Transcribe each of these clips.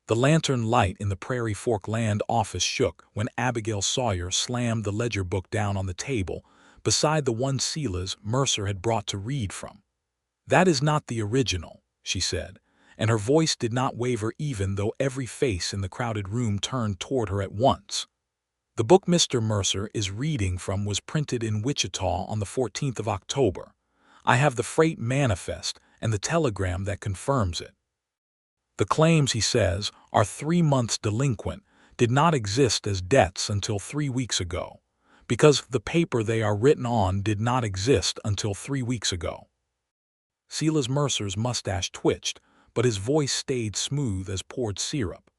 The lantern light in the Prairie Fork Land office shook when Abigail Sawyer slammed the ledger book down on the table beside the one Silas Mercer had brought to read from. "That is not the original," she said, and her voice did not waver even though every face in the crowded room turned toward her at once. "The book Mr. Mercer is reading from was printed in Wichita on the 14th of October. I have the freight manifest and the telegram that confirms it. The claims, he says, are 3 months delinquent, did not exist as debts until 3 weeks ago, because the paper they are written on did not exist until 3 weeks ago." Silas Mercer's mustache twitched, but his voice stayed smooth as poured syrup.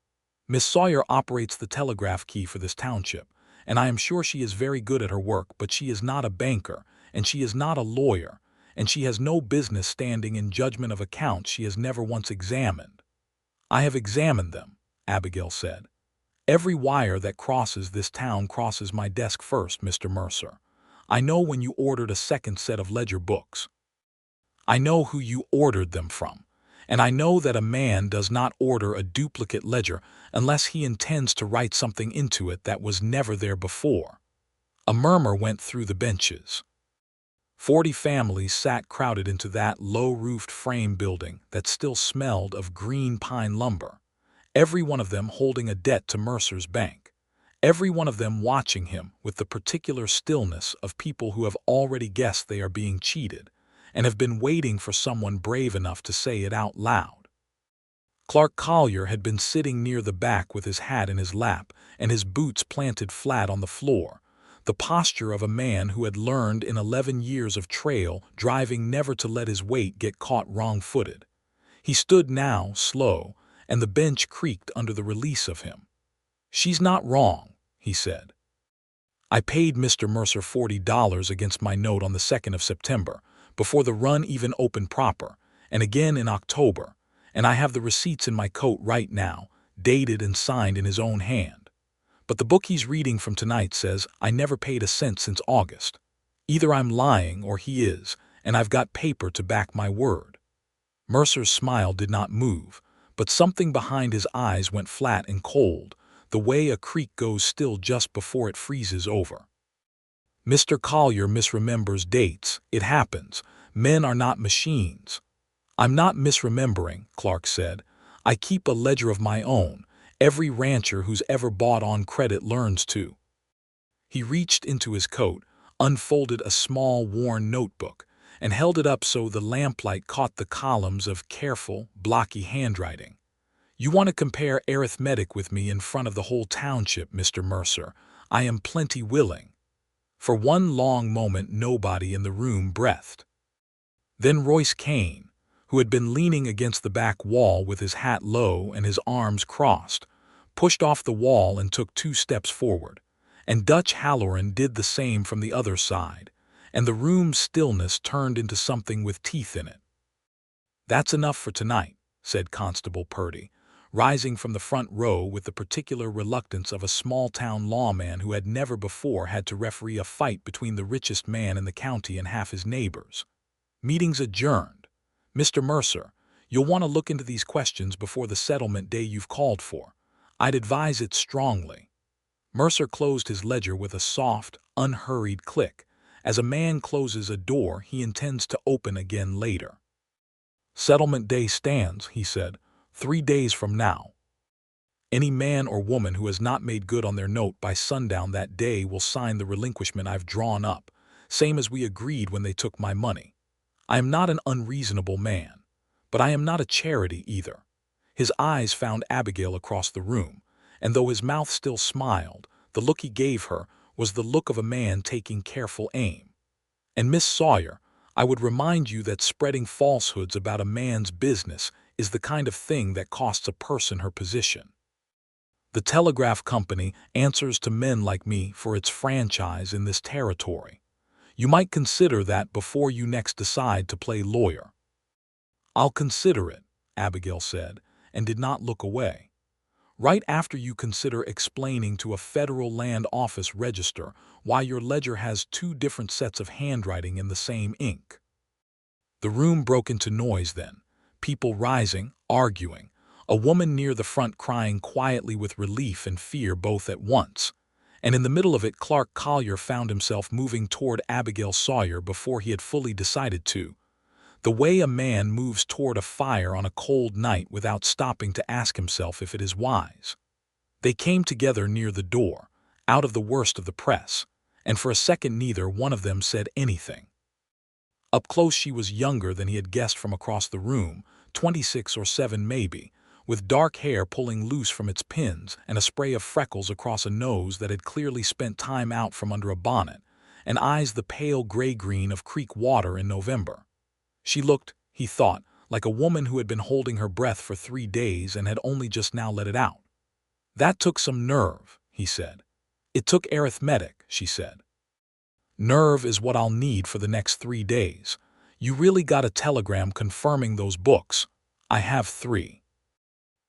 "Miss Sawyer operates the telegraph key for this township, and I am sure she is very good at her work, but she is not a banker, and she is not a lawyer, and she has no business standing in judgment of accounts she has never once examined." "I have examined them," Abigail said. "Every wire that crosses this town crosses my desk first, Mr. Mercer. I know when you ordered a second set of ledger books. I know who you ordered them from, and I know that a man does not order a duplicate ledger unless he intends to write something into it that was never there before." A murmur went through the benches. 40 families sat crowded into that low-roofed frame building that still smelled of green pine lumber, every one of them holding a debt to Mercer's bank, every one of them watching him with the particular stillness of people who have already guessed they are being cheated and have been waiting for someone brave enough to say it out loud. Clark Collier had been sitting near the back with his hat in his lap and his boots planted flat on the floor, the posture of a man who had learned in 11 years of trail driving never to let his weight get caught wrong-footed. He stood now, slow, and the bench creaked under the release of him. "She's not wrong," he said. "I paid Mr. Mercer $40 against my note on the 2nd of September, before the run even opened proper, and again in October, and I have the receipts in my coat right now, dated and signed in his own hand. But the book he's reading from tonight says I never paid a cent since August. Either I'm lying or he is, and I've got paper to back my word." Mercer's smile did not move, but something behind his eyes went flat and cold, the way a creek goes still just before it freezes over. "Mr. Collier misremembers dates. It happens. Men are not machines." "I'm not misremembering," Clark said. "I keep a ledger of my own. Every rancher who's ever bought on credit learns to." He reached into his coat, unfolded a small, worn notebook, and held it up so the lamplight caught the columns of careful, blocky handwriting. "You want to compare arithmetic with me in front of the whole township, Mr. Mercer. I am plenty willing." For one long moment nobody in the room breathed. Then Royce Kane, who had been leaning against the back wall with his hat low and his arms crossed, pushed off the wall and took 2 steps forward, and Dutch Halloran did the same from the other side, and the room's stillness turned into something with teeth in it. "That's enough for tonight," said Constable Purdy, rising from the front row with the particular reluctance of a small-town lawman who had never before had to referee a fight between the richest man in the county and half his neighbors. "Meeting's adjourned. Mr. Mercer, you'll want to look into these questions before the settlement day you've called for. I'd advise it strongly." Mercer closed his ledger with a soft, unhurried click, as a man closes a door he intends to open again later. "Settlement day stands," he said, 3 days from now. Any man or woman who has not made good on their note by sundown that day will sign the relinquishment I've drawn up, same as we agreed when they took my money. I am not an unreasonable man, but I am not a charity either." His eyes found Abigail across the room, and though his mouth still smiled, the look he gave her was the look of a man taking careful aim. "And Miss Sawyer, I would remind you that spreading falsehoods about a man's business is the kind of thing that costs a person her position. The Telegraph Company answers to men like me for its franchise in this territory. You might consider that before you next decide to play lawyer." "I'll consider it," Abigail said, and did not look away. "Right after you consider explaining to a federal land office register why your ledger has 2 different sets of handwriting in the same ink." The room broke into noise then, people rising, arguing, a woman near the front crying quietly with relief and fear both at once. And in the middle of it, Clark Collier found himself moving toward Abigail Sawyer before he had fully decided to. The way a man moves toward a fire on a cold night without stopping to ask himself if it is wise. They came together near the door, out of the worst of the press, and for a second neither one of them said anything. Up close she was younger than he had guessed from across the room, 26 or 7 maybe, with dark hair pulling loose from its pins and a spray of freckles across a nose that had clearly spent time out from under a bonnet, and eyes the pale gray-green of creek water in November. She looked, he thought, like a woman who had been holding her breath for 3 days and had only just now let it out. "That took some nerve," he said. "It took arithmetic," she said. "Nerve is what I'll need for the next 3 days. You really got a telegram confirming those books. I have 3.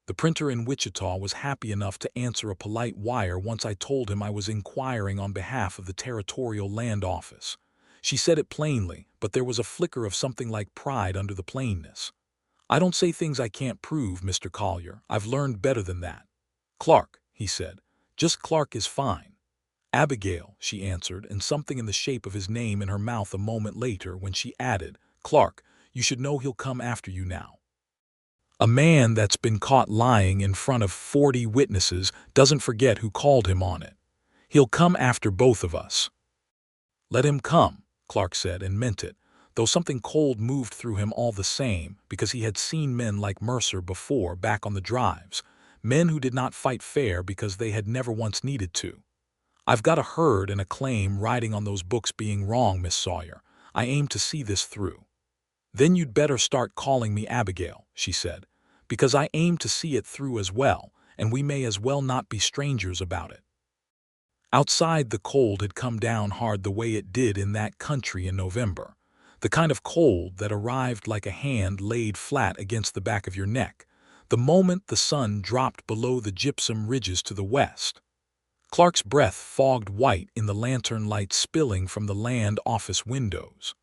The printer in Wichita was happy enough to answer a polite wire once I told him I was inquiring on behalf of the Territorial Land Office. She said it plainly, but there was a flicker of something like pride under the plainness. "I don't say things I can't prove, Mr. Collier. I've learned better than that." "Clark," he said. "Just Clark is fine." "Abigail," she answered, and something in the shape of his name in her mouth a moment later when she added, "Clark, you should know he'll come after you now. A man that's been caught lying in front of 40 witnesses doesn't forget who called him on it. He'll come after both of us." "Let him come," Clark said, and meant it, though something cold moved through him all the same, because he had seen men like Mercer before back on the drives, men who did not fight fair because they had never once needed to. "I've got a herd and a claim riding on those books being wrong, Miss Sawyer. I aim to see this through." "Then you'd better start calling me Abigail," she said, "because I aim to see it through as well, and we may as well not be strangers about it." Outside, the cold had come down hard the way it did in that country in November, the kind of cold that arrived like a hand laid flat against the back of your neck, the moment the sun dropped below the gypsum ridges to the west. Clark's breath fogged white in the lantern light spilling from the land office windows.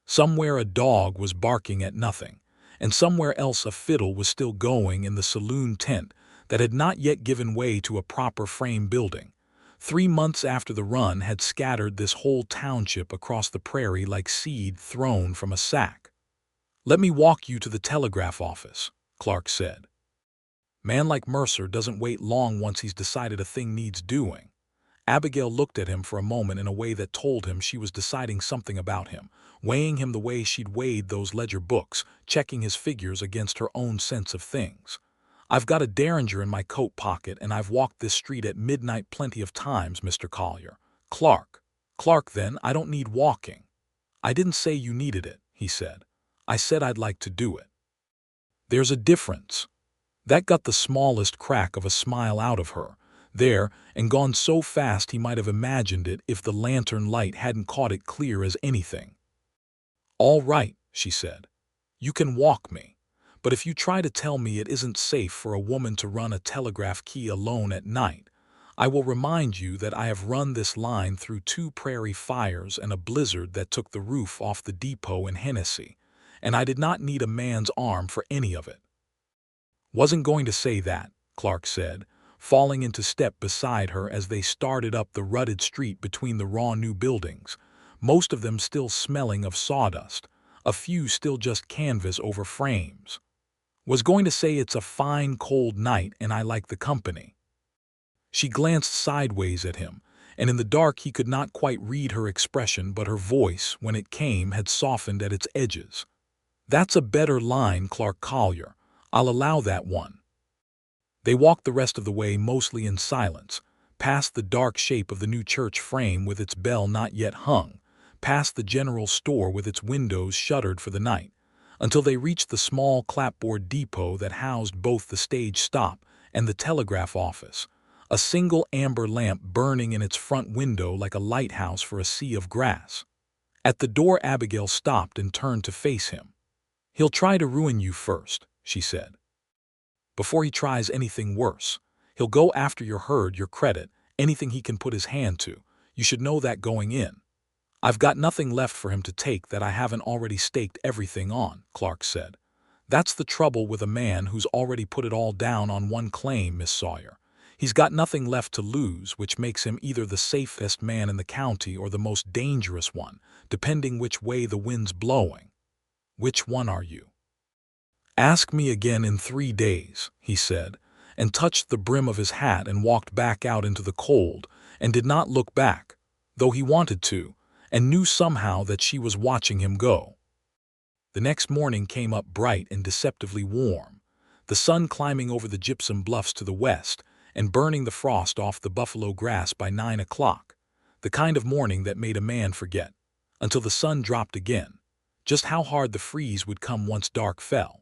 Somewhere a dog was barking at nothing, and somewhere else a fiddle was still going in the saloon tent that had not yet given way to a proper frame building. 3 months after the run had scattered this whole township across the prairie like seed thrown from a sack. "Let me walk you to the telegraph office," Clark said. Man like Mercer doesn't wait long once he's decided a thing needs doing. Abigail looked at him for a moment in a way that told him she was deciding something about him, weighing him the way she'd weighed those ledger books, checking his figures against her own sense of things. "I've got a derringer in my coat pocket, and I've walked this street at midnight plenty of times, Mr. Collier." "Clark." "Clark, then, I don't need walking." "I didn't say you needed it," he said. "I said I'd like to do it." "There's a difference." That got the smallest crack of a smile out of her, there, and gone so fast he might have imagined it if the lantern light hadn't caught it clear as anything. "All right," she said. "You can walk me. But if you try to tell me it isn't safe for a woman to run a telegraph key alone at night, I will remind you that I have run this line through 2 prairie fires and a blizzard that took the roof off the depot in Hennessy, and I did not need a man's arm for any of it." "Wasn't going to say that," Clark said, falling into step beside her as they started up the rutted street between the raw new buildings, most of them still smelling of sawdust, a few still just canvas over frames. "Was going to say it's a fine cold night and I like the company." She glanced sideways at him, and in the dark he could not quite read her expression, but her voice, when it came, had softened at its edges. "That's a better line, Clark Collier. I'll allow that one." They walked the rest of the way mostly in silence, past the dark shape of the new church frame with its bell not yet hung, past the general store with its windows shuttered for the night, until they reached the small clapboard depot that housed both the stage stop and the telegraph office, a single amber lamp burning in its front window like a lighthouse for a sea of grass. At the door Abigail stopped and turned to face him. "He'll try to ruin you first," she said. "Before he tries anything worse. He'll go after your herd, your credit, anything he can put his hand to. You should know that going in." "I've got nothing left for him to take that I haven't already staked everything on," Clark said. That's the trouble with a man who's already put it all down on one claim, Miss Sawyer. He's got nothing left to lose, which makes him either the safest man in the county or the most dangerous one, depending which way the wind's blowing. Which one are you? Ask me again in 3 days, he said, and touched the brim of his hat and walked back out into the cold, and did not look back, though he wanted to, and knew somehow that she was watching him go. The next morning came up bright and deceptively warm, the sun climbing over the gypsum bluffs to the west and burning the frost off the buffalo grass by 9 o'clock, the kind of morning that made a man forget, until the sun dropped again, just how hard the freeze would come once dark fell.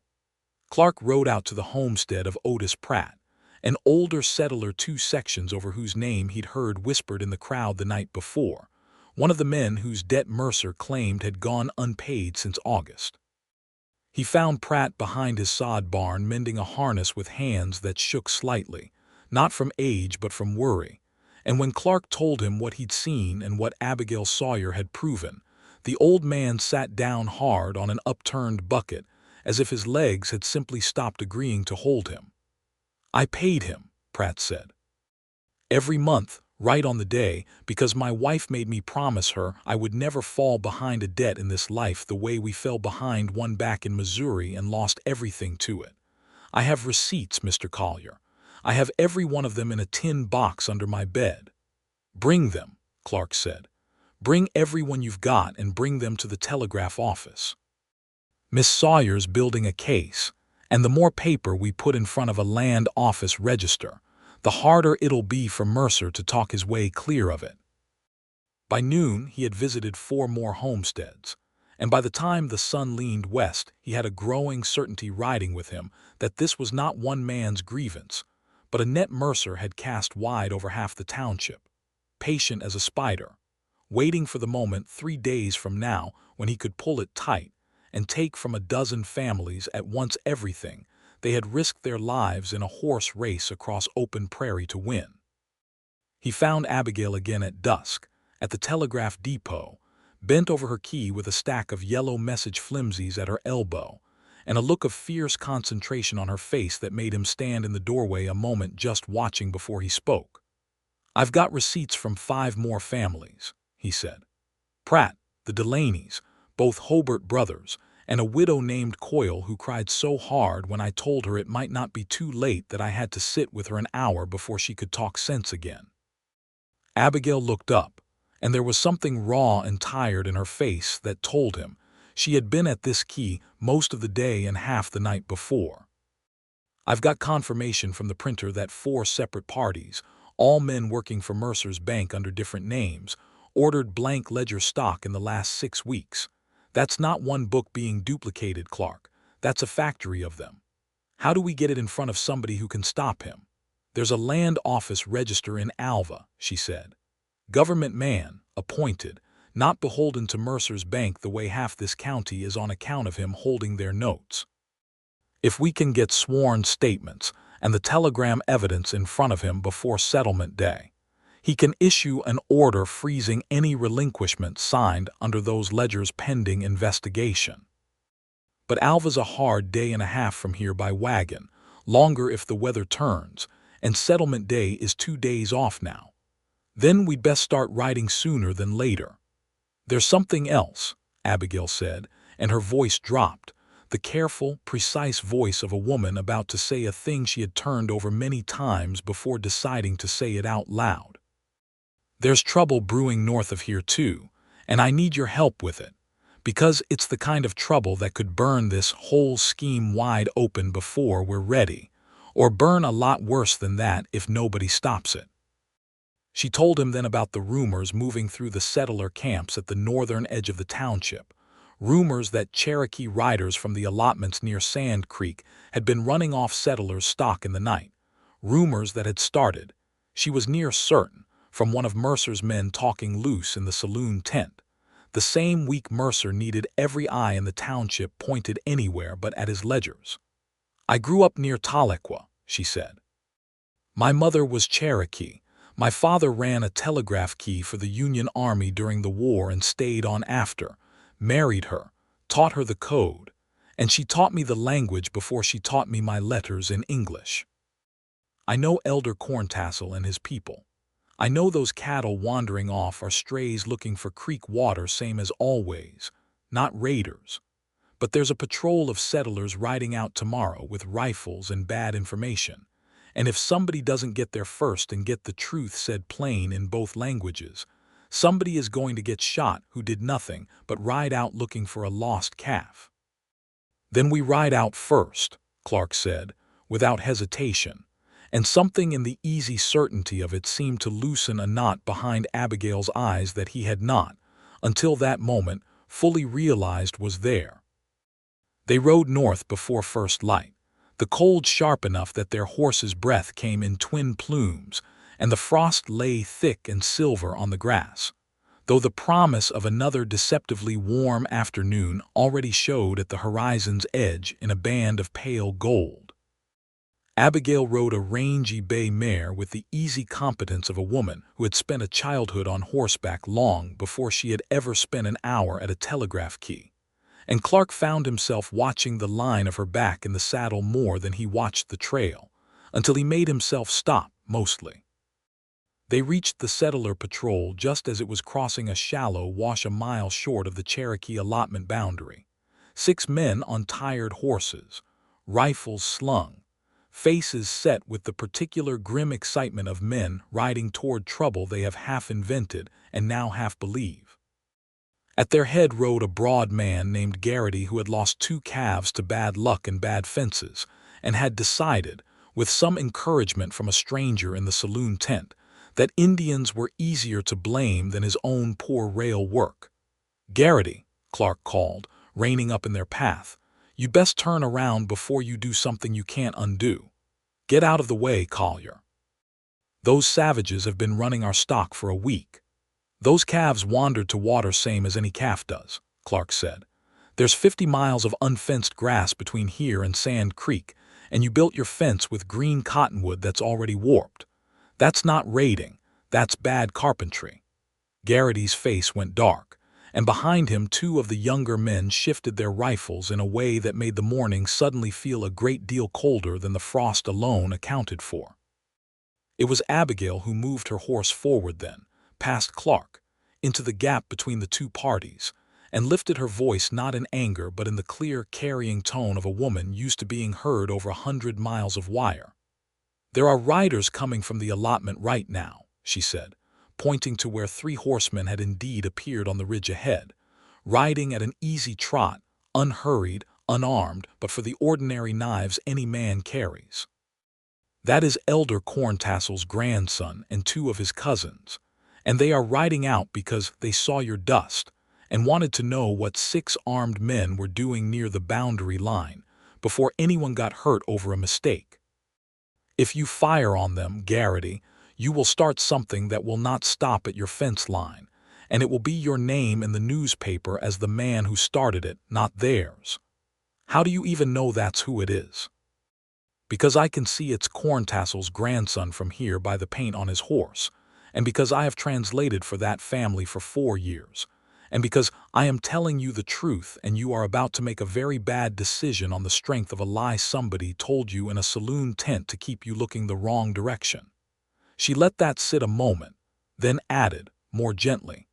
Clark rode out to the homestead of Otis Pratt, an older settler 2 sections over whose name he'd heard whispered in the crowd the night before, one of the men whose debt Mercer claimed had gone unpaid since August. He found Pratt behind his sod barn mending a harness with hands that shook slightly, not from age but from worry, and when Clark told him what he'd seen and what Abigail Sawyer had proven, the old man sat down hard on an upturned bucket, as if his legs had simply stopped agreeing to hold him. "I paid him," Pratt said. "Every month, right on the day, because my wife made me promise her I would never fall behind a debt in this life the way we fell behind one back in Missouri and lost everything to it. I have receipts, Mr. Collier. I have every one of them in a tin box under my bed." "Bring them," Clark said. "Bring every one you've got and bring them to the Telegraph office. Miss Sawyer's building a case, and the more paper we put in front of a land office register, the harder it'll be for Mercer to talk his way clear of it." By noon, he had visited 4 more homesteads, and by the time the sun leaned west, he had a growing certainty riding with him that this was not one man's grievance, but a net Mercer had cast wide over half the township, patient as a spider, waiting for the moment 3 days from now when he could pull it tight and take from a dozen families at once everything they had risked their lives in a horse race across open prairie to win. He found Abigail again at dusk, at the telegraph depot, bent over her key with a stack of yellow message flimsies at her elbow, and a look of fierce concentration on her face that made him stand in the doorway a moment just watching before he spoke. "I've got receipts from 5 more families," he said. "Pratt, the Delaneys, both Hobart brothers, and a widow named Coyle who cried so hard when I told her it might not be too late that I had to sit with her an hour before she could talk sense again." Abigail looked up, and there was something raw and tired in her face that told him she had been at this key most of the day and half the night before. "I've got confirmation from the printer that 4 separate parties, all men working for Mercer's bank under different names, ordered blank ledger stock in the last 6 weeks. That's not one book being duplicated, Clark. That's a factory of them. How do we get it in front of somebody who can stop him? There's a land office register in Alva," she said. "Government man, appointed, not beholden to Mercer's bank the way half this county is on account of him holding their notes. If we can get sworn statements and the telegram evidence in front of him before settlement day, he can issue an order freezing any relinquishment signed under those ledgers pending investigation. But Alva's a hard day and a half from here by wagon, longer if the weather turns, and settlement day is 2 days off now. Then we'd best start riding sooner than later." "There's something else," Abigail said, and her voice dropped, the careful, precise voice of a woman about to say a thing she had turned over many times before deciding to say it out loud. "There's trouble brewing north of here too, and I need your help with it, because it's the kind of trouble that could burn this whole scheme wide open before we're ready, or burn a lot worse than that if nobody stops it." She told him then about the rumors moving through the settler camps at the northern edge of the township, rumors that Cherokee riders from the allotments near Sand Creek had been running off settlers' stock in the night, rumors that had started, she was near certain, from one of Mercer's men talking loose in the saloon tent, the same week Mercer needed every eye in the township pointed anywhere but at his ledgers. "I grew up near Tahlequah," she said. "My mother was Cherokee. My father ran a telegraph key for the Union Army during the war and stayed on after, married her, taught her the code, and she taught me the language before she taught me my letters in English. I know Elder Corntassel and his people. I know those cattle wandering off are strays looking for creek water same as always, not raiders. But there's a patrol of settlers riding out tomorrow with rifles and bad information. And if somebody doesn't get there first and get the truth said plain in both languages, somebody is going to get shot who did nothing but ride out looking for a lost calf. Then we ride out first, Clark said, without hesitation, and something in the easy certainty of it seemed to loosen a knot behind Abigail's eyes that he had not, until that moment, fully realized was there. They rode north before first light, the cold sharp enough that their horses' breath came in twin plumes, and the frost lay thick and silver on the grass, though the promise of another deceptively warm afternoon already showed at the horizon's edge in a band of pale gold. Abigail rode a rangy bay mare with the easy competence of a woman who had spent a childhood on horseback long before she had ever spent an hour at a telegraph key, and Clark found himself watching the line of her back in the saddle more than he watched the trail, until he made himself stop, mostly. They reached the settler patrol just as it was crossing a shallow wash a mile short of the Cherokee allotment boundary. 6 men on tired horses, rifles slung, faces set with the particular grim excitement of men riding toward trouble they have half invented and now half believe. At their head rode a broad man named Garrity who had lost 2 calves to bad luck and bad fences, and had decided, with some encouragement from a stranger in the saloon tent, that Indians were easier to blame than his own poor rail work. "Garrity," Clark called, reining up in their path, "you'd best turn around before you do something you can't undo. Get out of the way, Collier. Those savages have been running our stock for a week. Those calves wandered to water same as any calf does," Clark said. "There's 50 miles of unfenced grass between here and Sand Creek, and you built your fence with green cottonwood that's already warped. That's not raiding, that's bad carpentry." Garrity's face went dark, and behind him 2 of the younger men shifted their rifles in a way that made the morning suddenly feel a great deal colder than the frost alone accounted for. It was Abigail who moved her horse forward then, past Clark, into the gap between the 2 parties, and lifted her voice not in anger but in the clear, carrying tone of a woman used to being heard over 100 miles of wire. "There are riders coming from the allotment right now," she said, pointing to where 3 horsemen had indeed appeared on the ridge ahead, riding at an easy trot, unhurried, unarmed, but for the ordinary knives any man carries. "That is Elder Corntassel's grandson and 2 of his cousins, and they are riding out because they saw your dust and wanted to know what 6 armed men were doing near the boundary line before anyone got hurt over a mistake. If you fire on them, Garrity, you will start something that will not stop at your fence line, and it will be your name in the newspaper as the man who started it, not theirs. How do you even know that's who it is?" "Because I can see it's Corntassel's grandson from here by the paint on his horse, and because I have translated for that family for 4 years, and because I am telling you the truth and you are about to make a very bad decision on the strength of a lie somebody told you in a saloon tent to keep you looking the wrong direction." She let that sit a moment, then added, more gently,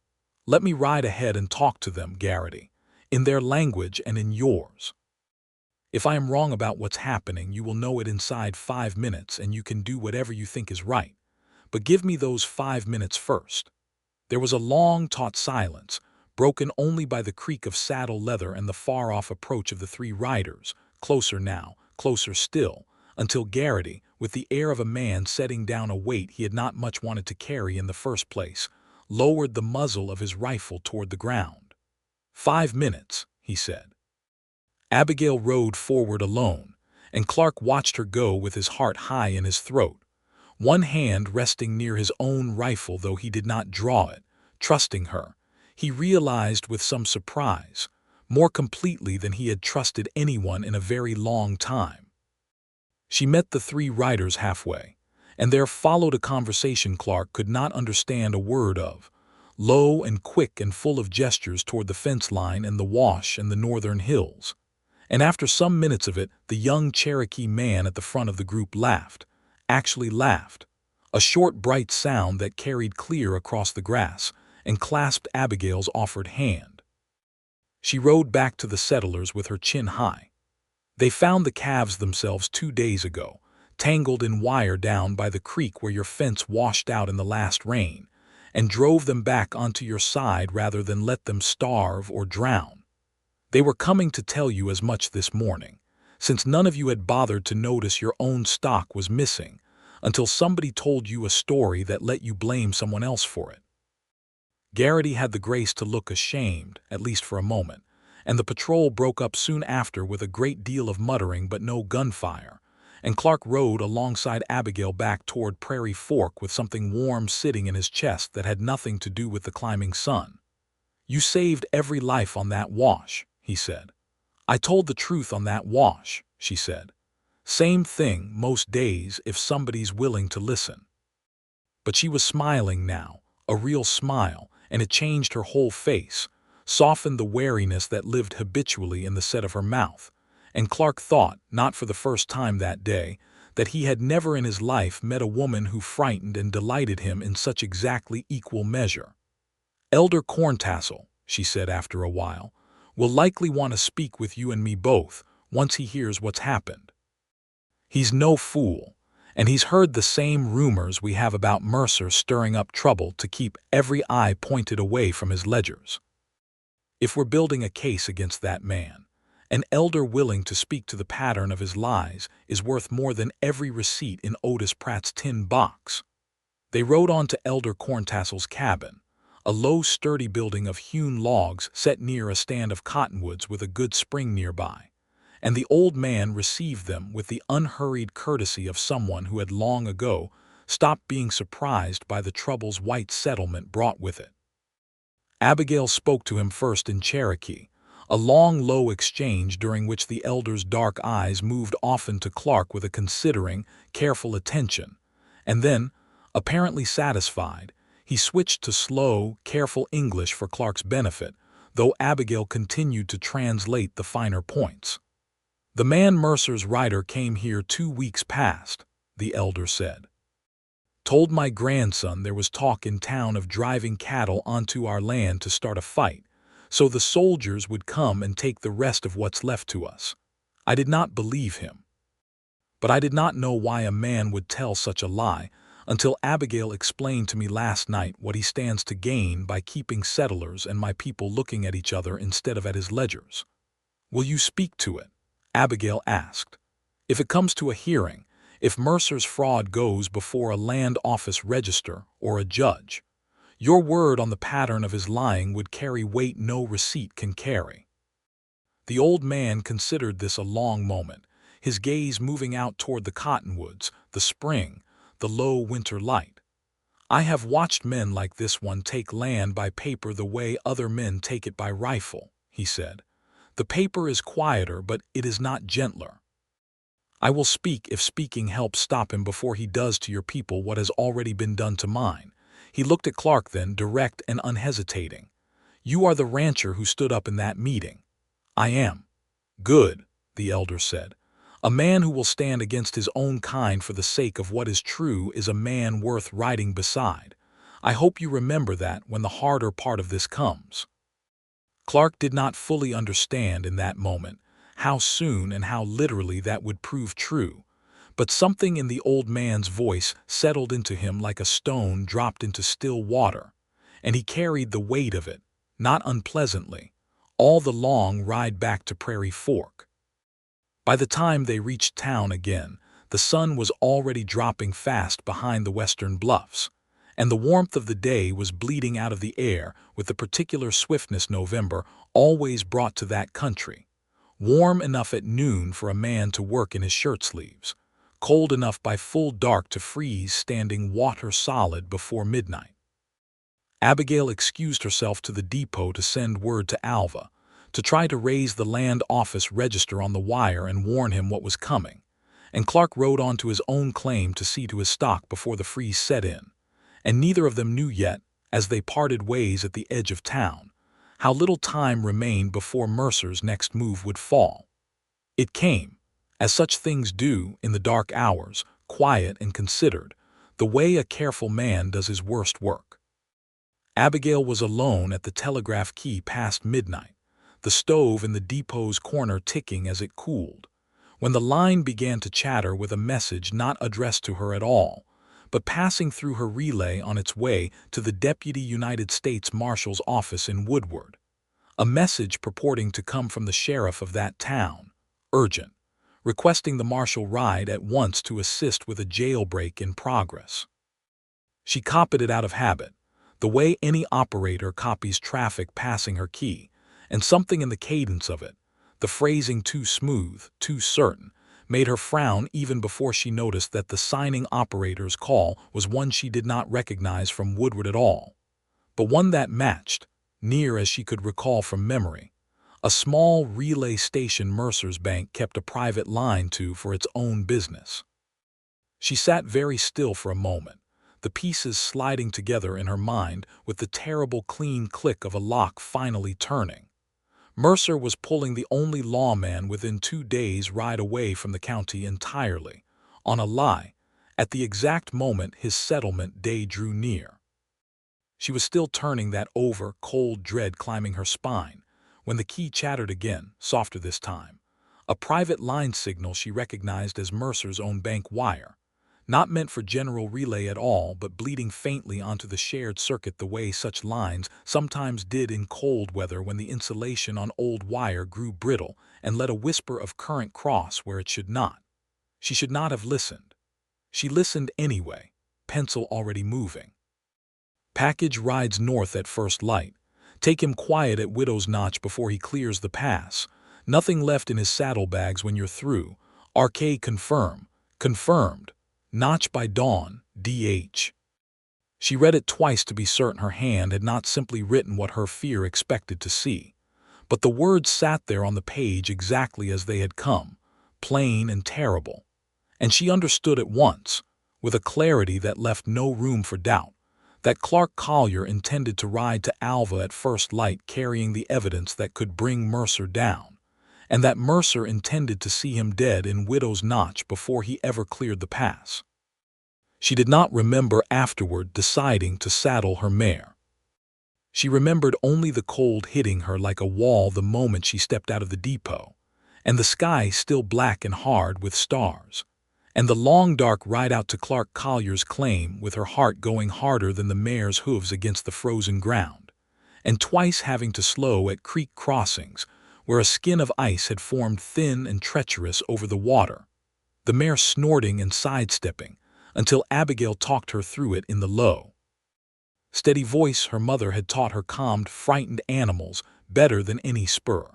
"Let me ride ahead and talk to them, Garrity, in their language and in yours. If I am wrong about what's happening, you will know it inside 5 minutes and you can do whatever you think is right. But give me those 5 minutes first." There was a long, taut silence, broken only by the creak of saddle leather and the far-off approach of the 3 riders, closer now, closer still, until Garrity, with the air of a man setting down a weight he had not much wanted to carry in the first place, lowered the muzzle of his rifle toward the ground. "5 minutes," he said. Abigail rode forward alone, and Clark watched her go with his heart high in his throat, one hand resting near his own rifle though he did not draw it, trusting her, he realized with some surprise, more completely than he had trusted anyone in a very long time. She met the 3 riders halfway, and there followed a conversation Clark could not understand a word of, low and quick and full of gestures toward the fence line and the wash and the northern hills. And after some minutes of it, the young Cherokee man at the front of the group laughed. Actually laughed. A short, bright sound that carried clear across the grass and clasped Abigail's offered hand. She rode back to the settlers with her chin high. They found the calves themselves 2 days ago, tangled in wire down by the creek where your fence washed out in the last rain, and drove them back onto your side rather than let them starve or drown. They were coming to tell you as much this morning, since none of you had bothered to notice your own stock was missing, until somebody told you a story that let you blame someone else for it. Garrity had the grace to look ashamed, at least for a moment, and the patrol broke up soon after with a great deal of muttering but no gunfire, and Clark rode alongside Abigail back toward Prairie Fork with something warm sitting in his chest that had nothing to do with the climbing sun. "You saved every life on that wash," he said. "I told the truth on that wash," she said. "Same thing most days if somebody's willing to listen." But she was smiling now, a real smile, and it changed her whole face, softened the wariness that lived habitually in the set of her mouth, and Clark thought, not for the first time that day, that he had never in his life met a woman who frightened and delighted him in such exactly equal measure. "Elder Corntassel," she said after a while, "will likely want to speak with you and me both once he hears what's happened. He's no fool, and he's heard the same rumors we have about Mercer stirring up trouble to keep every eye pointed away from his ledgers. If we're building a case against that man, an elder willing to speak to the pattern of his lies is worth more than every receipt in Otis Pratt's tin box." They rode on to Elder Corntassel's cabin, a low, sturdy building of hewn logs set near a stand of cottonwoods with a good spring nearby, and the old man received them with the unhurried courtesy of someone who had long ago stopped being surprised by the troubles white settlement brought with it. Abigail spoke to him first in Cherokee, a long, low exchange during which the elder's dark eyes moved often to Clark with a considering, careful attention, and then, apparently satisfied, he switched to slow, careful English for Clark's benefit, though Abigail continued to translate the finer points. "The man Mercer's rider came here 2 weeks past," the elder said. "Told my grandson there was talk in town of driving cattle onto our land to start a fight, so the soldiers would come and take the rest of what's left to us. I did not believe him. But I did not know why a man would tell such a lie until Abigail explained to me last night what he stands to gain by keeping settlers and my people looking at each other instead of at his ledgers." "Will you speak to it?" Abigail asked. "If it comes to a hearing, if Mercer's fraud goes before a land office register or a judge, your word on the pattern of his lying would carry weight no receipt can carry." The old man considered this a long moment, his gaze moving out toward the cottonwoods, the spring, the low winter light. "I have watched men like this one take land by paper the way other men take it by rifle," he said. "The paper is quieter, but it is not gentler. I will speak if speaking helps stop him before he does to your people what has already been done to mine." He looked at Clark then, direct and unhesitating. "You are the rancher who stood up in that meeting." "I am." "Good," the elder said. "A man who will stand against his own kind for the sake of what is true is a man worth riding beside. I hope you remember that when the harder part of this comes." Clark did not fully understand in that moment how soon and how literally that would prove true, but something in the old man's voice settled into him like a stone dropped into still water, and he carried the weight of it, not unpleasantly, all the long ride back to Prairie Fork. By the time they reached town again, the sun was already dropping fast behind the western bluffs, and the warmth of the day was bleeding out of the air with the particular swiftness November always brought to that country. Warm enough at noon for a man to work in his shirt sleeves, cold enough by full dark to freeze standing water solid before midnight. Abigail excused herself to the depot to send word to Alva, to try to raise the land office register on the wire and warn him what was coming, and Clark rode on to his own claim to see to his stock before the freeze set in, and neither of them knew yet, as they parted ways at the edge of town, how little time remained before Mercer's next move would fall. It came, as such things do in the dark hours, quiet and considered, the way a careful man does his worst work. Abigail was alone at the telegraph key past midnight, the stove in the depot's corner ticking as it cooled, when the line began to chatter with a message not addressed to her at all, but passing through her relay on its way to the Deputy United States Marshal's office in Woodward. A message purporting to come from the sheriff of that town, urgent, requesting the marshal ride at once to assist with a jailbreak in progress. She copied it out of habit, the way any operator copies traffic passing her key, and something in the cadence of it, the phrasing too smooth, too certain, made her frown even before she noticed that the signing operator's call was one she did not recognize from Woodward at all, but one that matched, near as she could recall from memory, a small relay station Mercer's bank kept a private line to for its own business. She sat very still for a moment, the pieces sliding together in her mind with the terrible clean click of a lock finally turning. Mercer was pulling the only lawman within 2 days' ride away from the county entirely, on a lie, at the exact moment his settlement day drew near. She was still turning that over, cold dread climbing her spine, when the key chattered again, softer this time. A private line signal she recognized as Mercer's own bank wire, not meant for general relay at all but bleeding faintly onto the shared circuit the way such lines sometimes did in cold weather when the insulation on old wire grew brittle and let a whisper of current cross where it should not. She should not have listened. She listened anyway, pencil already moving. Package rides north at first light. Take him quiet at Widow's Notch before he clears the pass. Nothing left in his saddlebags when you're through. RK confirm. Confirmed. Notch by dawn, DH. She read it twice to be certain her hand had not simply written what her fear expected to see. But the words sat there on the page exactly as they had come, plain and terrible. And she understood at once, with a clarity that left no room for doubt, that Clark Collier intended to ride to Alva at first light carrying the evidence that could bring Mercer down, and that Mercer intended to see him dead in Widow's Notch before he ever cleared the pass. She did not remember afterward deciding to saddle her mare. She remembered only the cold hitting her like a wall the moment she stepped out of the depot, and the sky still black and hard with stars, and the long dark ride out to Clark Collier's claim with her heart going harder than the mare's hooves against the frozen ground, and twice having to slow at creek crossings where a skin of ice had formed thin and treacherous over the water, the mare snorting and sidestepping until Abigail talked her through it in the low, steady voice her mother had taught her calmed, frightened animals better than any spur.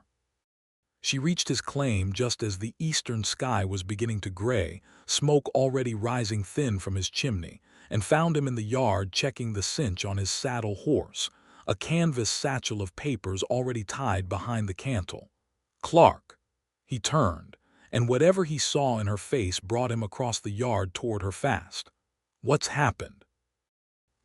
She reached his claim just as the eastern sky was beginning to gray, smoke already rising thin from his chimney, and found him in the yard checking the cinch on his saddle horse, a canvas satchel of papers already tied behind the cantle. Clark. He turned, and whatever he saw in her face brought him across the yard toward her fast. What's happened?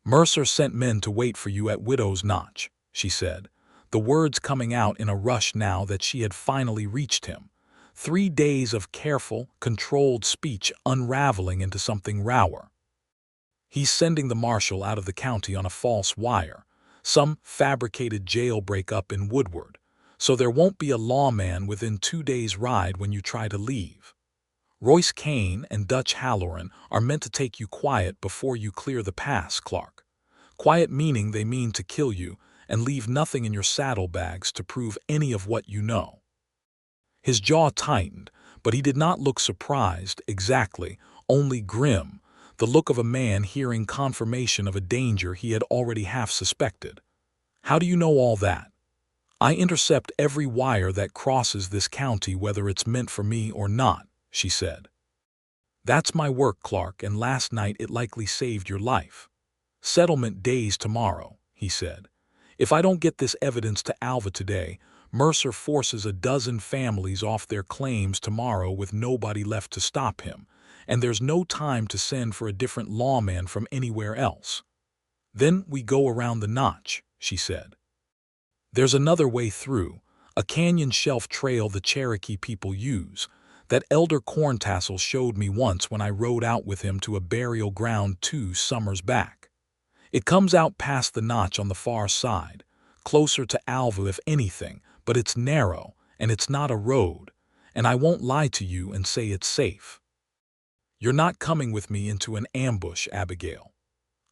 Mercer sent men to wait for you at Widow's Notch, she said, the words coming out in a rush now that she had finally reached him. 3 days of careful, controlled speech unraveling into something rower. He's sending the marshal out of the county on a false wire, some fabricated jailbreak up in Woodward, so there won't be a lawman within 2 days' ride when you try to leave. Royce Kane and Dutch Halloran are meant to take you quiet before you clear the pass, Clark. Quiet meaning they mean to kill you and leave nothing in your saddlebags to prove any of what you know. His jaw tightened, but he did not look surprised exactly, only grim, the look of a man hearing confirmation of a danger he had already half suspected. How do you know all that? I intercept every wire that crosses this county whether it's meant for me or not, she said. That's my work, Clark, and last night it likely saved your life. Settlement day's tomorrow, he said. If I don't get this evidence to Alva today, Mercer forces a dozen families off their claims tomorrow with nobody left to stop him, and there's no time to send for a different lawman from anywhere else. Then we go around the notch, she said. There's another way through, A canyon shelf trail the Cherokee people use. That Elder Corntassel showed me once when I rode out with him to a burial ground 2 summers back. It comes out past the notch on the far side, closer to Alva if anything, but it's narrow, and it's not a road, and I won't lie to you and say it's safe. You're not coming with me into an ambush, Abigail.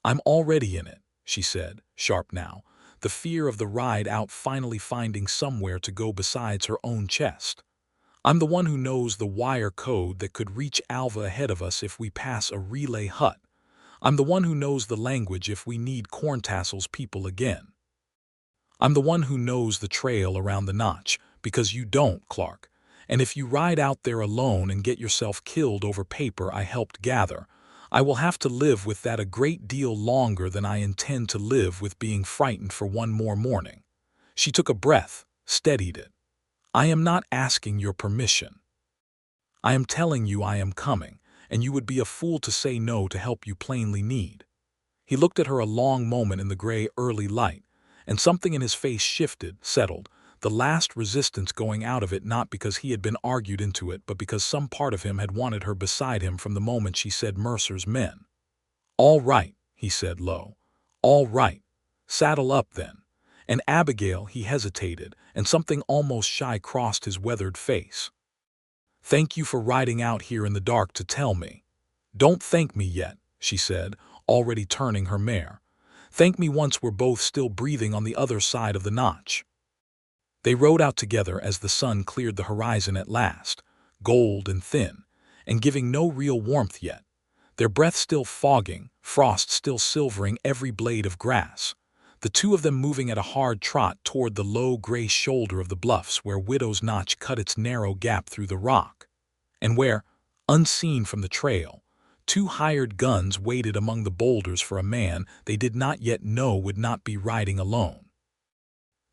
I'm already in it, she said, sharp now, the fear of the ride out finally finding somewhere to go besides her own chest. I'm the one who knows the wire code that could reach Alva ahead of us if we pass a relay hut. I'm the one who knows the language if we need Corntassel's people again. I'm the one who knows the trail around the notch, because you don't, Clark. And if you ride out there alone and get yourself killed over paper I helped gather, I will have to live with that a great deal longer than I intend to live with being frightened for one more morning. She took a breath, steadied it. I am not asking your permission. I am telling you I am coming, and you would be a fool to say no to help you plainly need. He looked at her a long moment in the gray early light, and something in his face shifted, settled, the last resistance going out of it not because he had been argued into it but because some part of him had wanted her beside him from the moment she said Mercer's men. All right, he said low. All right. Saddle up then. And Abigail, he hesitated, and something almost shy crossed his weathered face. Thank you for riding out here in the dark to tell me. Don't thank me yet, she said, already turning her mare. Thank me once we're both still breathing on the other side of the notch. They rode out together as the sun cleared the horizon at last, gold and thin, and giving no real warmth yet, their breath still fogging, frost still silvering every blade of grass, the two of them moving at a hard trot toward the low gray shoulder of the bluffs where Widow's Notch cut its narrow gap through the rock, and where, unseen from the trail, 2 hired guns waited among the boulders for a man they did not yet know would not be riding alone.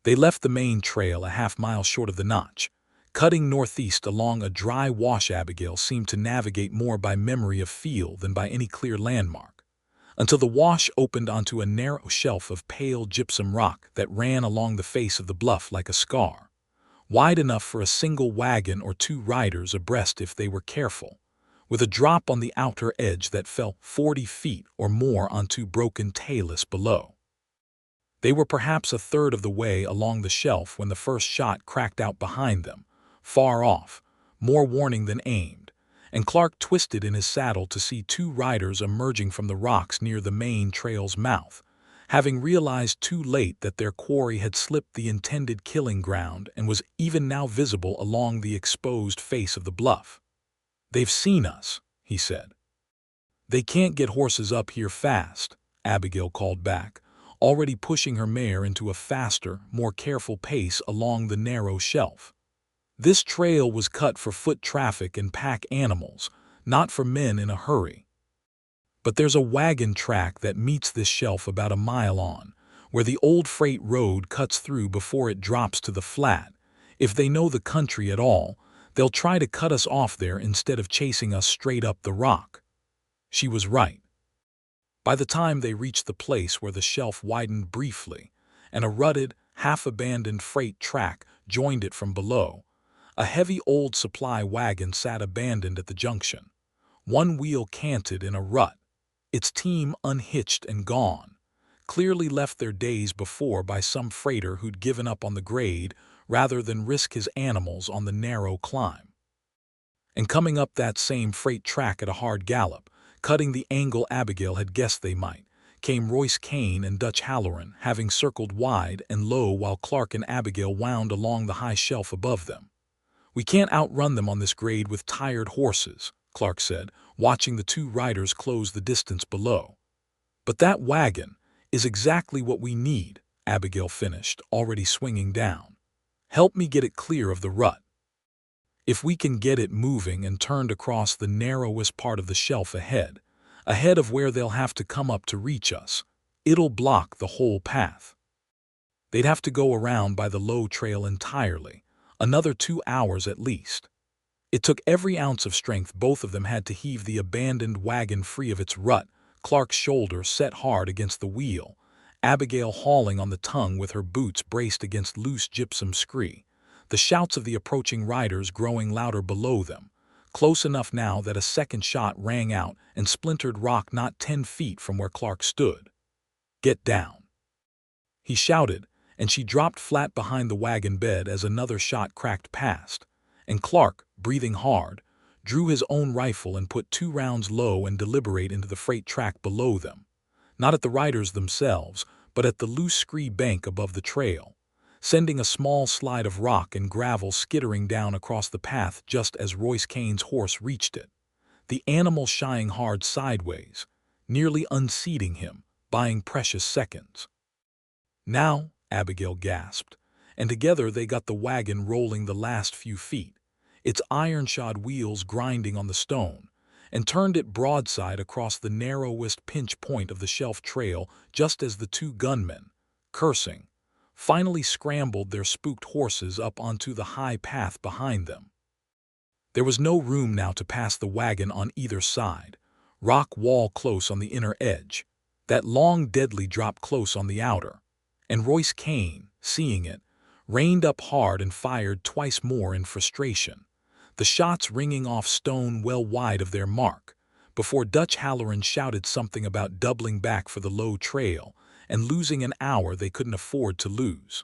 They left the main trail a half-mile short of the notch, cutting northeast along a dry wash Abigail seemed to navigate more by memory of feel than by any clear landmark, until the wash opened onto a narrow shelf of pale gypsum rock that ran along the face of the bluff like a scar, wide enough for a single wagon or 2 riders abreast if they were careful, with a drop on the outer edge that fell 40 feet or more onto broken talus below. They were perhaps a third of the way along the shelf when the first shot cracked out behind them, far off, more warning than aimed, and Clark twisted in his saddle to see 2 riders emerging from the rocks near the main trail's mouth, having realized too late that their quarry had slipped the intended killing ground and was even now visible along the exposed face of the bluff. They've seen us, he said. They can't get horses up here fast, Abigail called back, already pushing her mare into a faster, more careful pace along the narrow shelf. This trail was cut for foot traffic and pack animals, not for men in a hurry. But there's a wagon track that meets this shelf about a mile on, where the old freight road cuts through before it drops to the flat. If they know the country at all, they'll try to cut us off there instead of chasing us straight up the rock. She was right. By the time they reached the place where the shelf widened briefly, and a rutted, half-abandoned freight track joined it from below, a heavy old supply wagon sat abandoned at the junction. One wheel canted in a rut, its team unhitched and gone, clearly left their days before by some freighter who'd given up on the grade rather than risk his animals on the narrow climb. And coming up that same freight track at a hard gallop, cutting the angle Abigail had guessed they might, came Royce Kane and Dutch Halloran, having circled wide and low while Clark and Abigail wound along the high shelf above them. We can't outrun them on this grade with tired horses, Clark said, watching the 2 riders close the distance below. But that wagon is exactly what we need, Abigail finished, already swinging down. Help me get it clear of the rut. If we can get it moving and turned across the narrowest part of the shelf ahead of where they'll have to come up to reach us, it'll block the whole path. They'd have to go around by the low trail entirely, another 2 hours at least. It took every ounce of strength both of them had to heave the abandoned wagon free of its rut, Clark's shoulder set hard against the wheel, Abigail hauling on the tongue with her boots braced against loose gypsum scree, the shouts of the approaching riders growing louder below them, close enough now that a second shot rang out and splintered rock not 10 feet from where Clark stood. "Get down," he shouted, and she dropped flat behind the wagon bed as another shot cracked past, and Clark, breathing hard, drew his own rifle and put 2 rounds low and deliberate into the freight track below them, not at the riders themselves, but at the loose scree bank above the trail, sending a small slide of rock and gravel skittering down across the path just as Royce Kane's horse reached it, the animal shying hard sideways, nearly unseating him, buying precious seconds. "Now," Abigail gasped, and together they got the wagon rolling the last few feet, its iron-shod wheels grinding on the stone, and turned it broadside across the narrowest pinch point of the shelf trail just as the 2 gunmen, cursing, finally scrambled their spooked horses up onto the high path behind them. There was no room now to pass the wagon on either side, rock wall close on the inner edge, that long deadly drop close on the outer, and Royce Kane, seeing it, reined up hard and fired twice more in frustration, the shots ringing off stone well wide of their mark, before Dutch Halloran shouted something about doubling back for the low trail and losing an hour they couldn't afford to lose.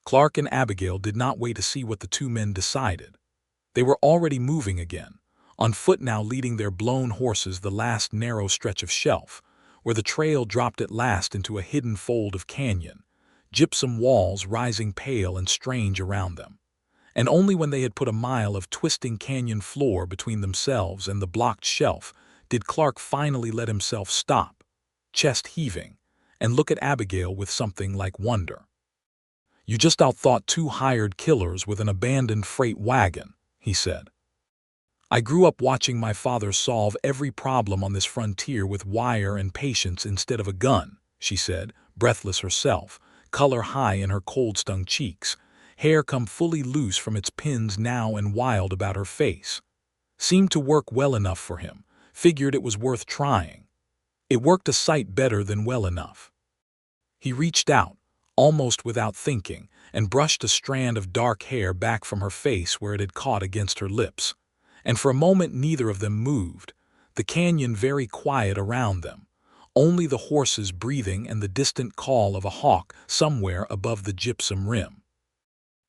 Clark and Abigail did not wait to see what the 2 men decided. They were already moving again, on foot now, leading their blown horses the last narrow stretch of shelf, where the trail dropped at last into a hidden fold of canyon, gypsum walls rising pale and strange around them. And only when they had put a mile of twisting canyon floor between themselves and the blocked shelf did Clark finally let himself stop, chest heaving, and look at Abigail with something like wonder. "You just outthought 2 hired killers with an abandoned freight wagon," he said. "I grew up watching my father solve every problem on this frontier with wire and patience instead of a gun," she said, breathless herself, color high in her cold-stung cheeks, hair come fully loose from its pins now and wild about her face. "Seemed to work well enough for him, figured it was worth trying. It worked a sight better than well enough." He reached out, almost without thinking, and brushed a strand of dark hair back from her face where it had caught against her lips. And for a moment neither of them moved, the canyon very quiet around them, only the horses breathing and the distant call of a hawk somewhere above the gypsum rim.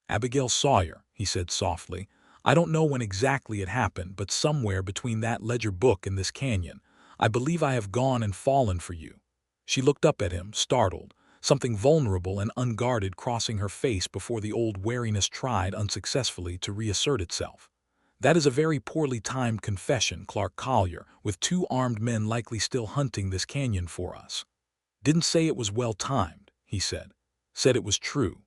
"Abigail Sawyer," he said softly, "I don't know when exactly it happened, but somewhere between that ledger book and this canyon, I believe I have gone and fallen for you." She looked up at him, startled, something vulnerable and unguarded crossing her face before the old wariness tried unsuccessfully to reassert itself. "That is a very poorly timed confession, Clark Collier, with 2 armed men likely still hunting this canyon for us." "Didn't say it was well timed," he said. "Said it was true."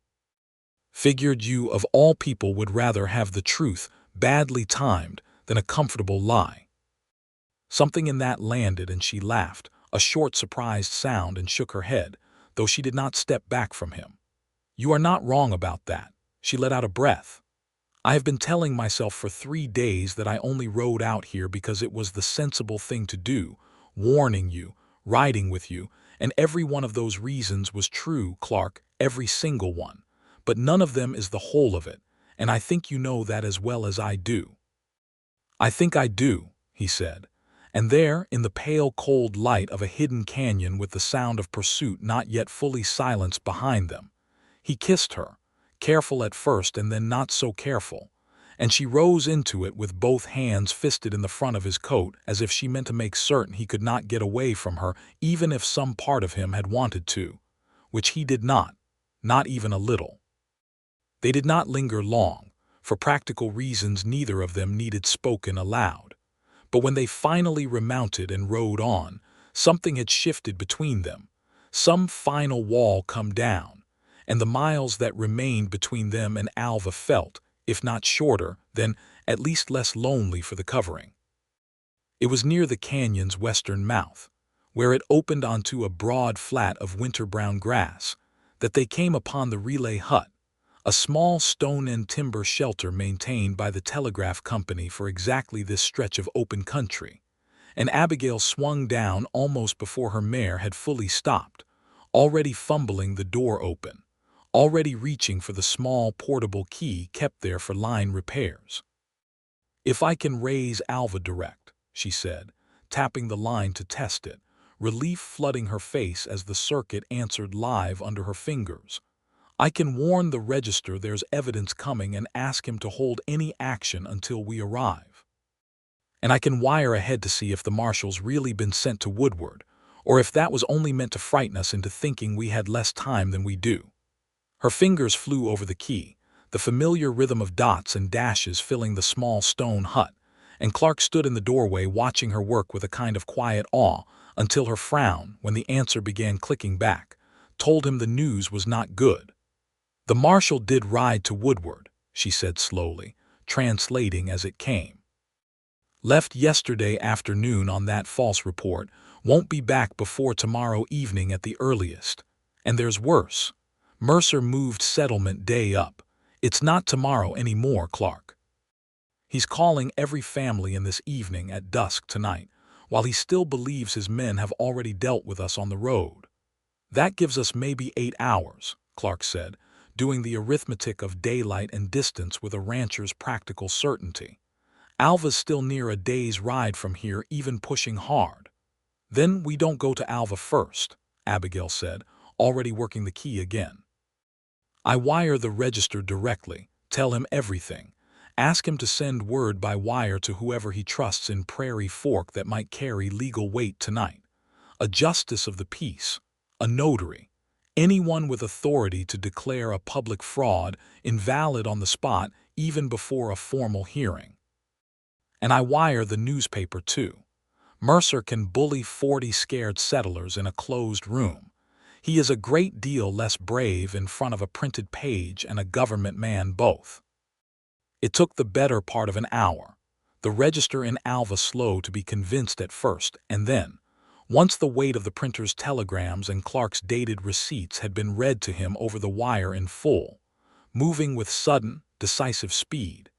"Figured you, of all people, would rather have the truth, badly timed, than a comfortable lie." Something in that landed, and she laughed, a short surprised sound, and shook her head, though she did not step back from him. "You are not wrong about that." She let out a breath. "I have been telling myself for 3 days that I only rode out here because it was the sensible thing to do, warning you, riding with you, and every one of those reasons was true, Clark, every single one. But none of them is the whole of it, and I think you know that as well as I do." "I think I do," he said. And there, in the pale cold light of a hidden canyon with the sound of pursuit not yet fully silenced behind them, he kissed her, careful at first and then not so careful, and she rose into it with both hands fisted in the front of his coat as if she meant to make certain he could not get away from her even if some part of him had wanted to, which he did not even a little. They did not linger long. For practical reasons neither of them needed spoken aloud. But when they finally remounted and rode on, something had shifted between them, some final wall come down, and the miles that remained between them and Alva felt, if not shorter, then at least less lonely for the covering. It was near the canyon's western mouth, where it opened onto a broad flat of winter-brown grass, that they came upon the relay hut, a small stone and timber shelter maintained by the Telegraph Company for exactly this stretch of open country, and Abigail swung down almost before her mare had fully stopped, already fumbling the door open, already reaching for the small portable key kept there for line repairs. "If I can raise Alva direct," she said, tapping the line to test it, relief flooding her face as the circuit answered live under her fingers. "I can warn the register there's evidence coming and ask him to hold any action until we arrive. And I can wire ahead to see if the marshal's really been sent to Woodward, or if that was only meant to frighten us into thinking we had less time than we do." Her fingers flew over the key, the familiar rhythm of dots and dashes filling the small stone hut, and Clark stood in the doorway watching her work with a kind of quiet awe until her frown, when the answer began clicking back, told him the news was not good. "The marshal did ride to Woodward," she said slowly, translating as it came. "Left yesterday afternoon on that false report, won't be back before tomorrow evening at the earliest. And there's worse. Mercer moved settlement day up. It's not tomorrow anymore, Clark. He's calling every family in this evening at dusk tonight, while he still believes his men have already dealt with us on the road. That gives us maybe 8 hours, Clark said, doing the arithmetic of daylight and distance with a rancher's practical certainty. Alva's still near a day's ride from here, even pushing hard. Then we don't go to Alva first, Abigail said, already working the key again. I wire the register directly, tell him everything, ask him to send word by wire to whoever he trusts in Prairie Fork that might carry legal weight tonight. A justice of the peace, a notary, anyone with authority to declare a public fraud invalid on the spot even before a formal hearing. And I wire the newspaper too. Mercer can bully 40 scared settlers in a closed room. He is a great deal less brave in front of a printed page and a government man both. It took the better part of an hour. The register in Alva slow to be convinced at first, and then, once the weight of the printer's telegrams and Clark's dated receipts had been read to him over the wire in full, moving with sudden, decisive speed,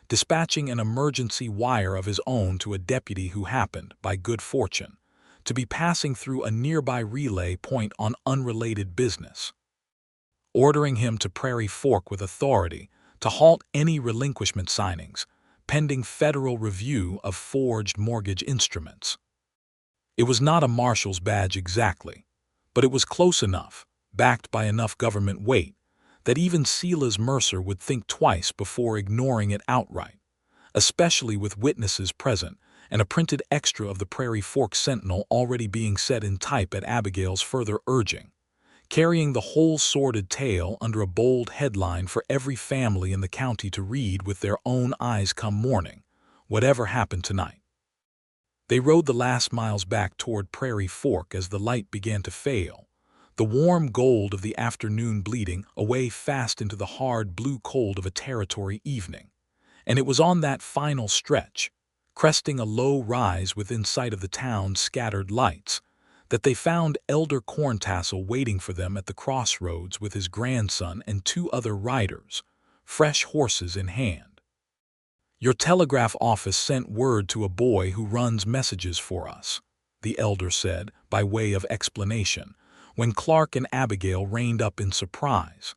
dispatching an emergency wire of his own to a deputy who happened, by good fortune, to be passing through a nearby relay point on unrelated business, ordering him to Prairie Fork with authority to halt any relinquishment signings, pending federal review of forged mortgage instruments. It was not a marshal's badge exactly, but it was close enough, backed by enough government weight, that even Silas Mercer would think twice before ignoring it outright, especially with witnesses present and a printed extra of the Prairie Fork Sentinel already being set in type at Abigail's further urging, carrying the whole sordid tale under a bold headline for every family in the county to read with their own eyes come morning, whatever happened tonight. They rode the last miles back toward Prairie Fork as the light began to fail, the warm gold of the afternoon bleeding away fast into the hard blue cold of a territory evening. And it was on that final stretch, cresting a low rise within sight of the town's scattered lights, that they found Elder Corntassel waiting for them at the crossroads with his grandson and 2 other riders, fresh horses in hand. "Your telegraph office sent word to a boy who runs messages for us," the elder said, by way of explanation, when Clark and Abigail reined up in surprise.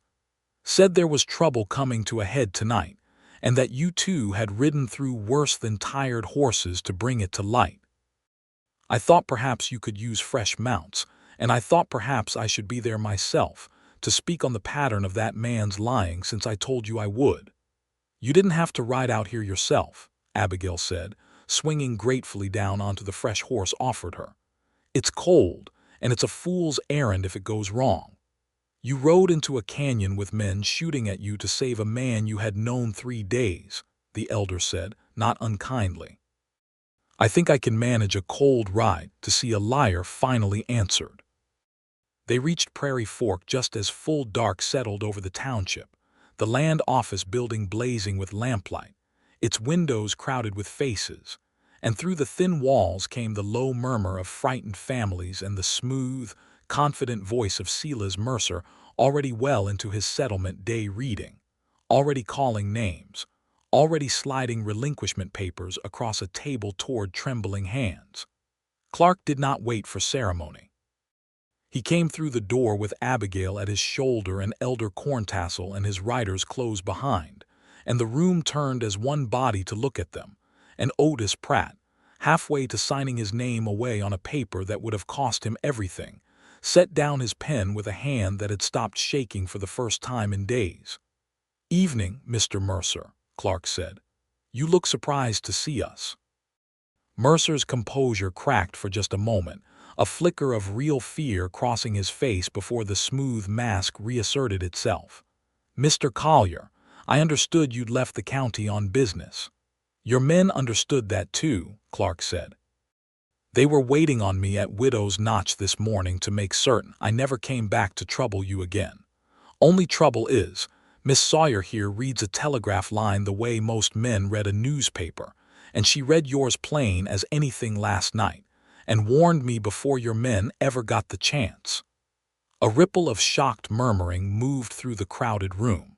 "Said there was trouble coming to a head tonight, and that you two had ridden through worse than tired horses to bring it to light. I thought perhaps you could use fresh mounts, and I thought perhaps I should be there myself to speak on the pattern of that man's lying since I told you I would." "You didn't have to ride out here yourself," Abigail said, swinging gratefully down onto the fresh horse offered her. "It's cold, and it's a fool's errand if it goes wrong. You rode into a canyon with men shooting at you to save a man you had known 3 days, the elder said, not unkindly. "I think I can manage a cold ride to see a liar finally answered." They reached Prairie Fork just as full dark settled over the township, the land office building blazing with lamplight, its windows crowded with faces, and through the thin walls came the low murmur of frightened families and the smooth, confident voice of Silas Mercer, already well into his settlement day reading, already calling names, already sliding relinquishment papers across a table toward trembling hands. Clark did not wait for ceremony. He came through the door with Abigail at his shoulder and Elder Corntassel and his riders close behind, and the room turned as one body to look at them, and Otis Pratt, halfway to signing his name away on a paper that would have cost him everything, set down his pen with a hand that had stopped shaking for the first time in days. "Evening, Mr. Mercer," Clark said. "You look surprised to see us." Mercer's composure cracked for just a moment, a flicker of real fear crossing his face before the smooth mask reasserted itself. "Mr. Collier, I understood you'd left the county on business." "Your men understood that too," Clark said. "They were waiting on me at Widow's Notch this morning to make certain I never came back to trouble you again. Only trouble is, Miss Sawyer here reads a telegraph line the way most men read a newspaper, and she read yours plain as anything last night, and warned me before your men ever got the chance." A ripple of shocked murmuring moved through the crowded room.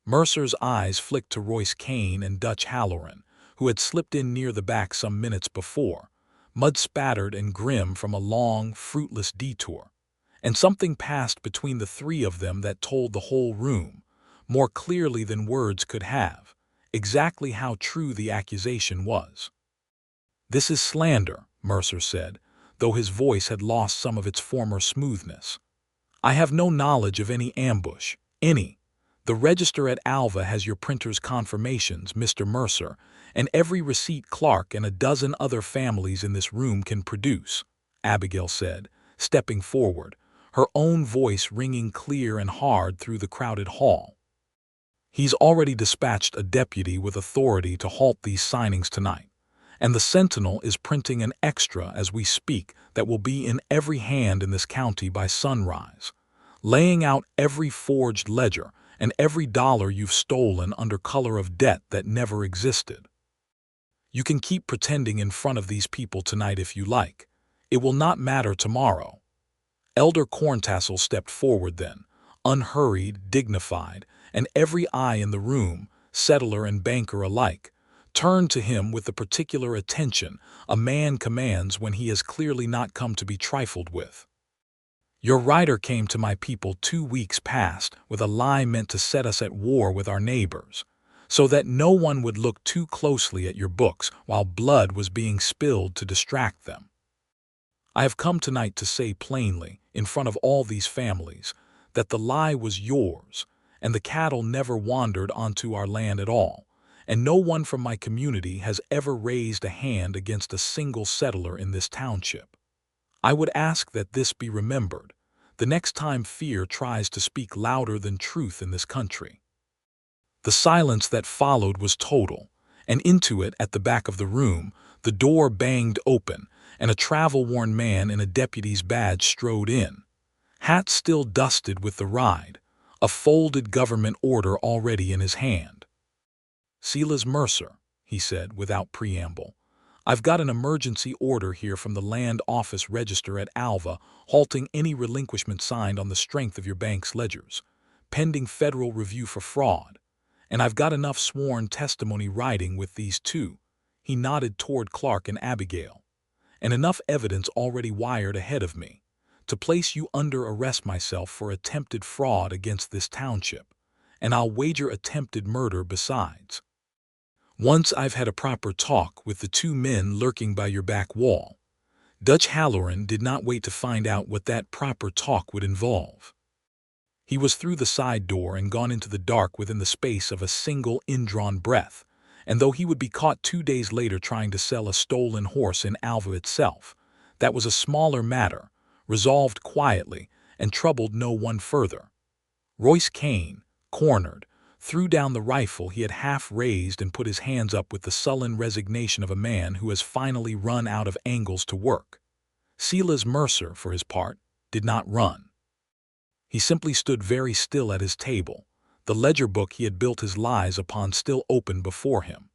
Mercer's eyes flicked to Royce Kane and Dutch Halloran, who had slipped in near the back some minutes before, mud-spattered and grim from a long, fruitless detour. And something passed between the three of them that told the whole room, more clearly than words could have, exactly how true the accusation was. "This is slander," Mercer said, though his voice had lost some of its former smoothness. "I have no knowledge of any ambush, any. The register at Alva has your printer's confirmations, Mr. Mercer, and every receipt Clark and a dozen other families in this room can produce," Abigail said, stepping forward, her own voice ringing clear and hard through the crowded hall. "He's already dispatched a deputy with authority to halt these signings tonight, and the Sentinel is printing an extra as we speak that will be in every hand in this county by sunrise, laying out every forged ledger and every dollar you've stolen under color of debt that never existed. You can keep pretending in front of these people tonight if you like. It will not matter tomorrow." Elder Corntassel stepped forward then, unhurried, dignified, and every eye in the room, settler and banker alike, turned to him with the particular attention a man commands when he has clearly not come to be trifled with. "Your rider came to my people 2 weeks past with a lie meant to set us at war with our neighbors, so that no one would look too closely at your books while blood was being spilled to distract them. I have come tonight to say plainly, in front of all these families, that the lie was yours, and the cattle never wandered onto our land at all, and no one from my community has ever raised a hand against a single settler in this township. I would ask that this be remembered the next time fear tries to speak louder than truth in this country." The silence that followed was total, and into it, at the back of the room, the door banged open, and a travel-worn man in a deputy's badge strode in, hat still dusted with the ride, a folded government order already in his hand. "Silas Mercer," he said without preamble, "I've got an emergency order here from the Land Office Register at Alva halting any relinquishment signed on the strength of your bank's ledgers, pending federal review for fraud. And I've got enough sworn testimony writing with these two," he nodded toward Clark and Abigail, "and enough evidence already wired ahead of me, to place you under arrest myself for attempted fraud against this township, and I'll wager attempted murder besides. Once I've had a proper talk with the 2 men lurking by your back wall." Dutch Halloran did not wait to find out what that proper talk would involve. He was through the side door and gone into the dark within the space of a single indrawn breath, and though he would be caught 2 days later trying to sell a stolen horse in Alva itself, that was a smaller matter, resolved quietly, and troubled no one further. Royce Kane, cornered, threw down the rifle he had half raised and put his hands up with the sullen resignation of a man who has finally run out of angles to work. Silas Mercer, for his part, did not run. He simply stood very still at his table, the ledger book he had built his lies upon still open before him,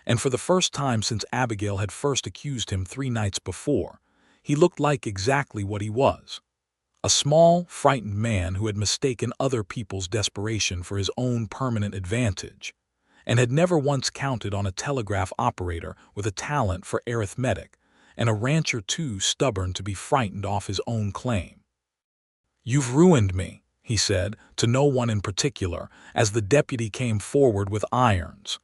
and for the first time since Abigail had first accused him 3 nights before, he looked like exactly what he was. A small, frightened man who had mistaken other people's desperation for his own permanent advantage, and had never once counted on a telegraph operator with a talent for arithmetic, and a rancher too stubborn to be frightened off his own claim. "You've ruined me," he said, to no one in particular, as the deputy came forward with irons.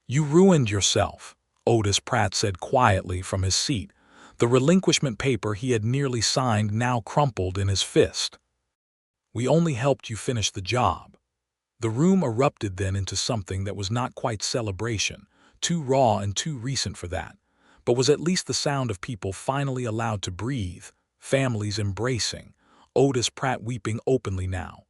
"You ruined yourself," Otis Pratt said quietly from his seat, the relinquishment paper he had nearly signed now crumpled in his fist. "We only helped you finish the job." The room erupted then into something that was not quite celebration, too raw and too recent for that, but was at least the sound of people finally allowed to breathe, families embracing, Otis Pratt weeping openly now,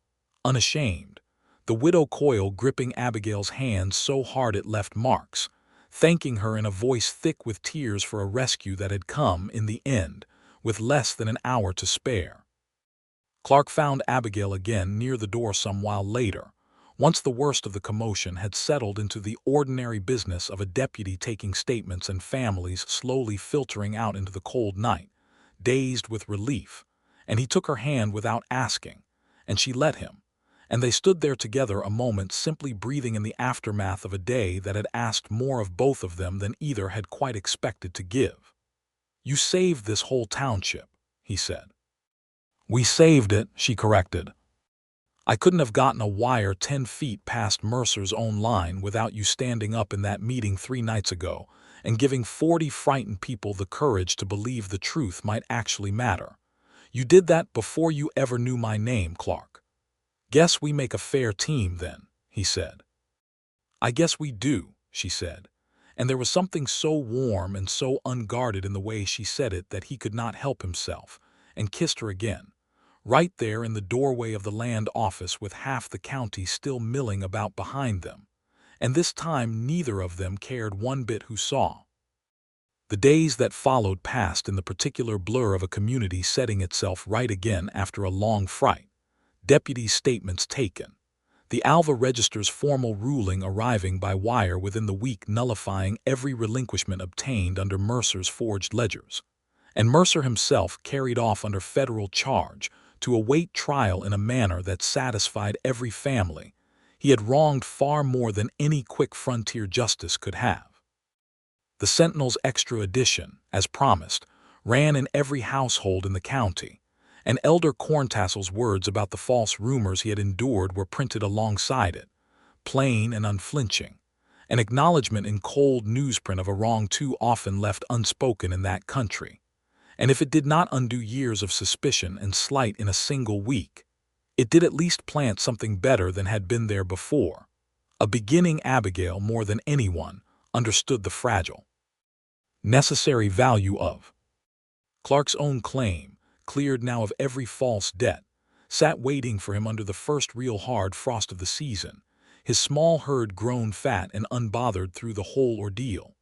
unashamed, the widow Coyle gripping Abigail's hand so hard it left marks, thanking her in a voice thick with tears for a rescue that had come, in the end, with less than an hour to spare. Clark found Abigail again near the door some while later, once the worst of the commotion had settled into the ordinary business of a deputy taking statements and families slowly filtering out into the cold night, dazed with relief, and he took her hand without asking, and she let him, and they stood there together a moment simply breathing in the aftermath of a day that had asked more of both of them than either had quite expected to give. "You saved this whole township," he said. "We saved it," she corrected. "I couldn't have gotten a wire 10 feet past Mercer's own line without you standing up in that meeting 3 nights ago and giving 40 frightened people the courage to believe the truth might actually matter. You did that before you ever knew my name, Clark." "Guess we make a fair team then," he said. "I guess we do," she said, and there was something so warm and so unguarded in the way she said it that he could not help himself, and kissed her again, right there in the doorway of the land office with half the county still milling about behind them, and this time neither of them cared one bit who saw. The days that followed passed in the particular blur of a community setting itself right again after a long fright, deputies' statements taken, the Alva Register's formal ruling arriving by wire within the week nullifying every relinquishment obtained under Mercer's forged ledgers, and Mercer himself carried off under federal charge to await trial in a manner that satisfied every family. He had wronged far more than any quick frontier justice could have. The Sentinel's extra edition, as promised, ran in every household in the county, and Elder Corntassel's words about the false rumors he had endured were printed alongside it, plain and unflinching, an acknowledgment in cold newsprint of a wrong too often left unspoken in that country. And if it did not undo years of suspicion and slight in a single week, it did at least plant something better than had been there before. A beginning Abigail, more than anyone, understood the fragile, necessary value of Clark's own claim, cleared now of every false debt, sat waiting for him under the first real hard frost of the season, his small herd grown fat and unbothered through the whole ordeal,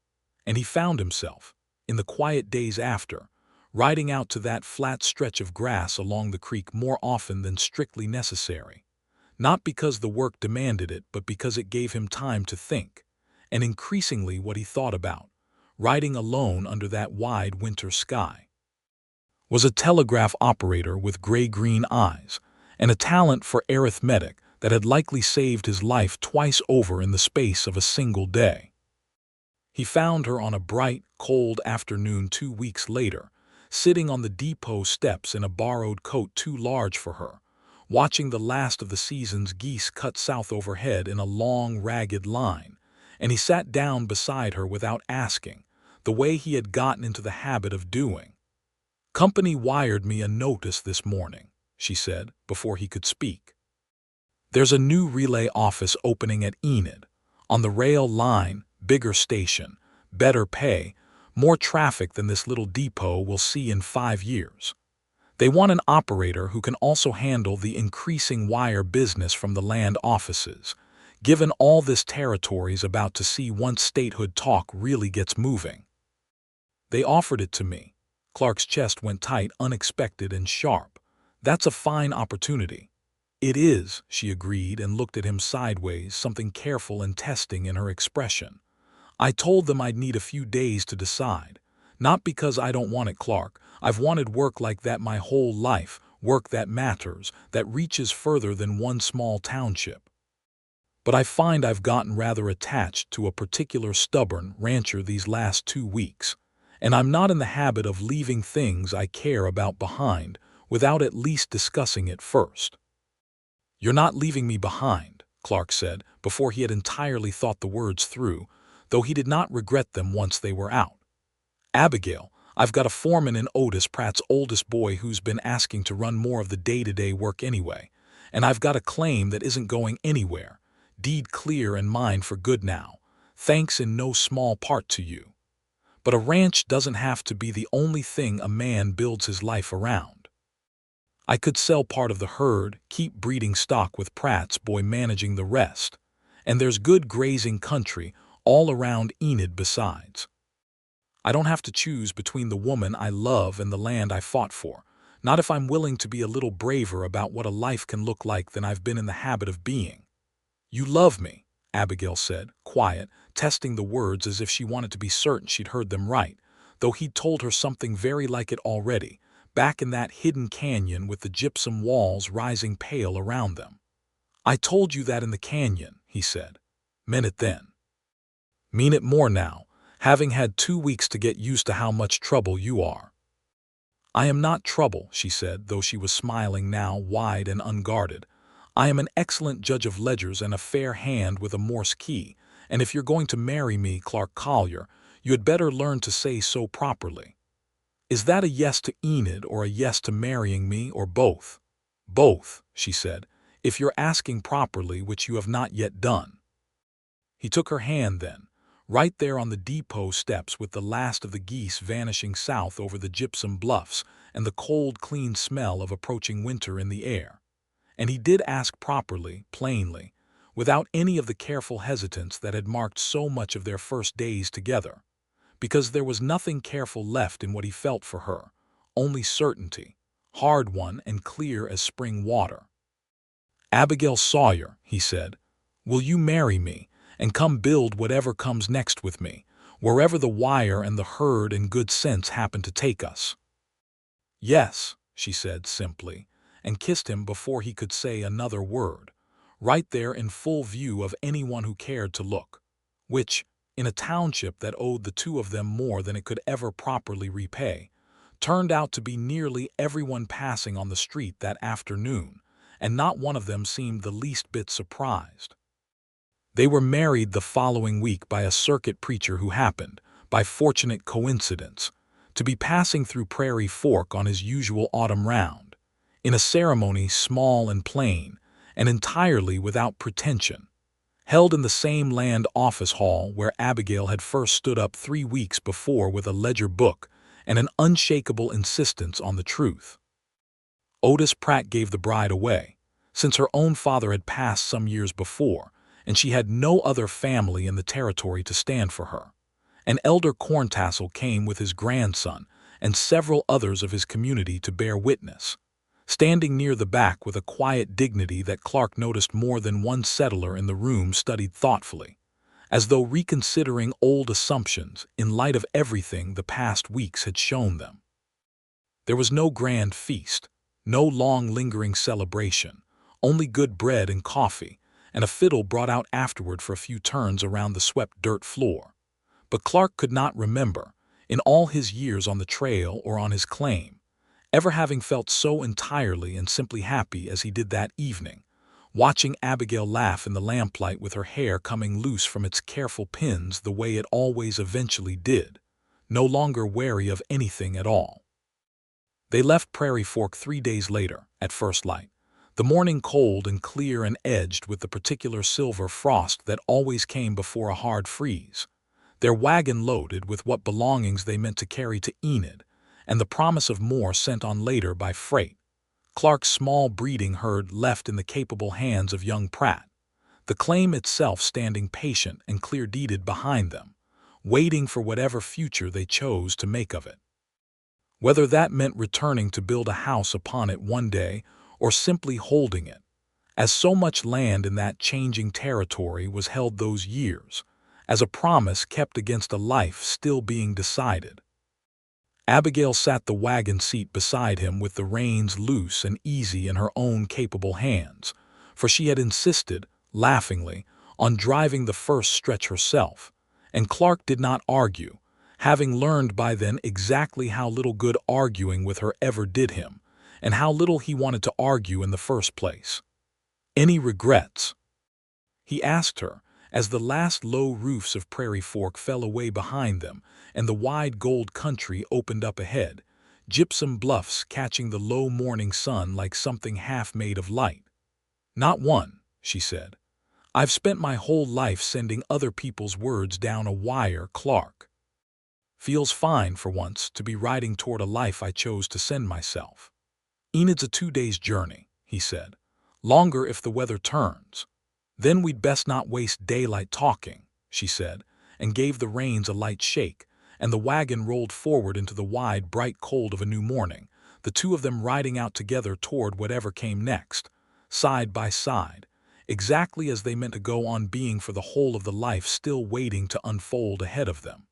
and he found himself, in the quiet days after, riding out to that flat stretch of grass along the creek more often than strictly necessary, not because the work demanded it but because it gave him time to think, and increasingly what he thought about, riding alone under that wide winter sky, was a telegraph operator with gray-green eyes and a talent for arithmetic that had likely saved his life twice over in the space of a single day. He found her on a bright, cold afternoon 2 weeks later, sitting on the depot steps in a borrowed coat too large for her, watching the last of the season's geese cut south overhead in a long, ragged line, and he sat down beside her without asking, the way he had gotten into the habit of doing. "Company wired me a notice this morning," she said, before he could speak. "There's a new relay office opening at Enid, on the rail line, bigger station, better pay, more traffic than this little depot will see in 5 years. They want an operator who can also handle the increasing wire business from the land offices, given all this territory's about to see once statehood talk really gets moving. They offered it to me." Clark's chest went tight, unexpected and sharp. "That's a fine opportunity." "It is," she agreed and looked at him sideways, something careful and testing in her expression. "I told them I'd need a few days to decide. Not because I don't want it, Clark. I've wanted work like that my whole life, work that matters, that reaches further than one small township. But I find I've gotten rather attached to a particular stubborn rancher these last 2 weeks, and I'm not in the habit of leaving things I care about behind without at least discussing it first. "You're not leaving me behind," Clark said, before he had entirely thought the words through, though he did not regret them once they were out. "Abigail, I've got a foreman in Otis, Pratt's oldest boy, who's been asking to run more of the day-to-day work anyway, and I've got a claim that isn't going anywhere, deed clear and mine for good now, thanks in no small part to you. But a ranch doesn't have to be the only thing a man builds his life around. I could sell part of the herd, keep breeding stock with Pratt's boy managing the rest, and there's good grazing country all around Enid besides. I don't have to choose between the woman I love and the land I fought for, not if I'm willing to be a little braver about what a life can look like than I've been in the habit of being." "You love me," Abigail said, quiet, testing the words as if she wanted to be certain she'd heard them right, though he'd told her something very like it already, back in that hidden canyon with the gypsum walls rising pale around them. "I told you that in the canyon," he said. "Meant it then. Mean it more now, having had 2 weeks to get used to how much trouble you are." "I am not trouble," she said, though she was smiling now, wide and unguarded. "I am an excellent judge of ledgers and a fair hand with a Morse key, and if you're going to marry me, Clark Collier, you had better learn to say so properly. Is that a yes to Enid or a yes to marrying me, or both?" "Both," she said, "if you're asking properly, which you have not yet done." He took her hand then, right there on the depot steps with the last of the geese vanishing south over the gypsum bluffs and the cold, clean smell of approaching winter in the air. And he did ask properly, plainly, without any of the careful hesitance that had marked so much of their first days together, because there was nothing careful left in what he felt for her, only certainty, hard-won and clear as spring water. "Abigail Sawyer," he said, "will you marry me and come build whatever comes next with me, wherever the wire and the herd and good sense happen to take us?" "Yes," she said simply, and kissed him before he could say another word, right there in full view of anyone who cared to look, which, in a township that owed the two of them more than it could ever properly repay, turned out to be nearly everyone passing on the street that afternoon, and not one of them seemed the least bit surprised. They were married the following week by a circuit preacher who happened, by fortunate coincidence, to be passing through Prairie Fork on his usual autumn round, in a ceremony small and plain, and entirely without pretension, held in the same land office hall where Abigail had first stood up 3 weeks before with a ledger book and an unshakable insistence on the truth. Otis Pratt gave the bride away, since her own father had passed some years before, and she had no other family in the territory to stand for her. An elder Corntassel came with his grandson and several others of his community to bear witness, standing near the back with a quiet dignity that Clark noticed more than one settler in the room studied thoughtfully, as though reconsidering old assumptions in light of everything the past weeks had shown them. There was no grand feast, no long lingering celebration, only good bread and coffee, and a fiddle brought out afterward for a few turns around the swept dirt floor. But Clark could not remember, in all his years on the trail or on his claim, ever having felt so entirely and simply happy as he did that evening, watching Abigail laugh in the lamplight with her hair coming loose from its careful pins the way it always eventually did, no longer wary of anything at all. They left Prairie Fork 3 days later, at first light, the morning cold and clear and edged with the particular silver frost that always came before a hard freeze, their wagon loaded with what belongings they meant to carry to Enid, and the promise of more sent on later by freight. Clark's small breeding herd left in the capable hands of young Pratt, the claim itself standing patient and clear-deeded behind them, waiting for whatever future they chose to make of it. Whether that meant returning to build a house upon it one day or simply holding it, as so much land in that changing territory was held those years, as a promise kept against a life still being decided. Abigail sat the wagon seat beside him with the reins loose and easy in her own capable hands, for she had insisted, laughingly, on driving the first stretch herself, and Clark did not argue, having learned by then exactly how little good arguing with her ever did him, and how little he wanted to argue in the first place. "Any regrets?" he asked her, as the last low roofs of Prairie Fork fell away behind them and the wide gold country opened up ahead, gypsum bluffs catching the low morning sun like something half made of light. "Not one," she said. "I've spent my whole life sending other people's words down a wire, Clark. Feels fine, for once, to be riding toward a life I chose to send myself." "Enid's a 2 days' journey," he said. "Longer if the weather turns." "Then we'd best not waste daylight talking," she said, and gave the reins a light shake, and the wagon rolled forward into the wide, bright cold of a new morning, the two of them riding out together toward whatever came next, side by side, exactly as they meant to go on being for the whole of the life still waiting to unfold ahead of them.